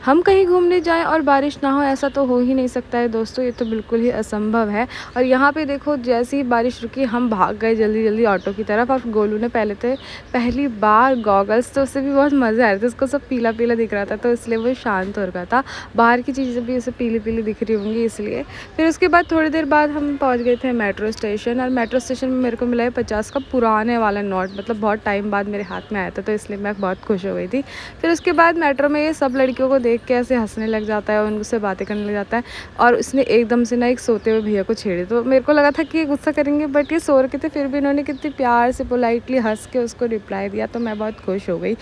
हम कहीं घूमने जाएं और बारिश ना हो, ऐसा तो हो ही नहीं सकता है दोस्तों, ये तो बिल्कुल ही असंभव है। और यहाँ पे देखो जैसे ही बारिश रुकी हम भाग गए जल्दी जल्दी ऑटो की तरफ। और गोलू ने पहली बार गॉगल्स, तो उससे भी बहुत मज़े आ रहे थे, उसको सब पीला पीला दिख रहा था तो इसलिए वो शांत हो रहा था। बाहर की चीज़ें भी उसे पीली पीली दिख रही होंगी इसलिए। फिर उसके बाद थोड़ी देर बाद हम पहुँच गए थे मेट्रो स्टेशन। और मेट्रो स्टेशन में मेरे को मिला है 50 का पुराने वाला नोट, मतलब बहुत टाइम बाद मेरे हाथ में आया था तो इसलिए मैं बहुत खुश हो गई थी। फिर उसके बाद मेट्रो में ये सब लड़कियों को देख के ऐसे हंसने लग जाता है, उनसे बातें करने लग जाता है। और उसने एकदम से ना एक सोते हुए भैया को छेड़ी, तो मेरे को लगा था कि ये गुस्सा करेंगे, बट ये सो रखे थे फिर भी इन्होंने कितनी प्यार से पोलाइटली हंस के उसको रिप्लाई दिया, तो मैं बहुत खुश हो गई।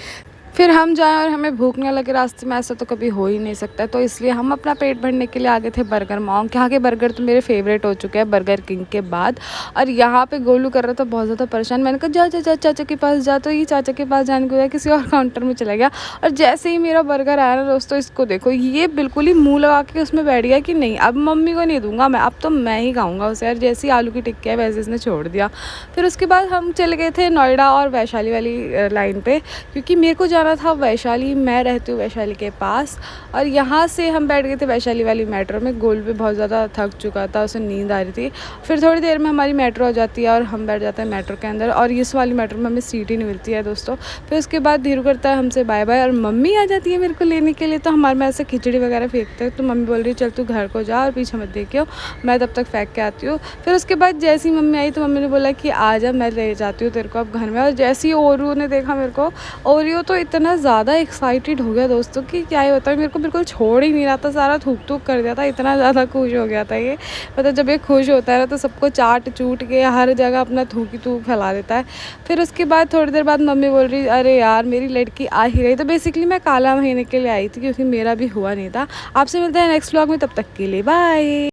फिर हम जाएँ और हमें भूख ना लगे रास्ते में, ऐसा तो कभी हो ही नहीं सकता, तो इसलिए हम अपना पेट भरने के लिए आ गए थे बर्गर मॉन्क। यहाँ के बर्गर तो मेरे फेवरेट हो चुके हैं बर्गर किंग के बाद। और यहाँ पे गोलू कर रहा था बहुत ज़्यादा परेशान। मैंने कहा जा जा जा चाचा के पास जा, तो ये चाचा के पास जाने को जाए किसी और काउंटर में चला गया। और जैसे ही मेरा बर्गर आया ना दोस्तों, इसको देखो, ये बिल्कुल ही मुँह लगा के उसमें बैठ गया कि नहीं अब मम्मी को नहीं दूंगा मैं, अब तो मैं ही खाऊंगा उसे। और जैसे ही आलू की टिक्की है वैसे इसने छोड़ दिया। फिर उसके बाद हम चले गए थे नोएडा और वैशाली वाली लाइन पे, क्योंकि मेरे को जाना था वैशाली। मैं रहती हूँ वैशाली के पास। और यहाँ से हम बैठ गए थे वैशाली वाली मेट्रो में। गोल भी बहुत ज़्यादा थक चुका था, उसे नींद आ रही थी। फिर थोड़ी देर में हमारी मेट्रो हो जाती है और हम बैठ जाते हैं मेट्रो के अंदर। और इस वाली मेट्रो में हमें सीट ही नहीं मिलती है दोस्तों। फिर उसके बाद धीरू करता है हमसे बाय बाय और मम्मी आ जाती है मेरे को लेने के लिए। तो हमारे में ऐसे खिचड़ी वगैरह फेंकते हैं, तो मम्मी बोल रही चल तू घर को जा और पीछे मत देखियो, मैं तब तक फेंक के आती हूँ। फिर उसके बाद जैसी मम्मी आई तो मम्मी ने बोला कि आ जा, मैं ले जाती हूँ तेरे को अब घर में। और जैसे ही ओरियो ने देखा मेरे को, ओरियो तो इतना ज़्यादा एक्साइटेड हो गया दोस्तों कि क्या ही होता है, मेरे को बिल्कुल छोड़ ही नहीं रहा था, सारा थूक थूक कर दिया था, इतना ज़्यादा खुश हो गया था ये। मतलब जब ये खुश होता है ना तो सबको चाट चूट के हर जगह अपना थूक ही थूक फैला देता है। फिर उसके बाद थोड़ी देर बाद मम्मी बोल रही अरे यार मेरी लड़की आ ही रही। तो बेसिकली मैं काला महीने के लिए आई थी क्योंकि मेरा भी हुआ नहीं था। आपसे मिलते हैं नेक्स्ट व्लॉग में, तब तक के लिए बाय।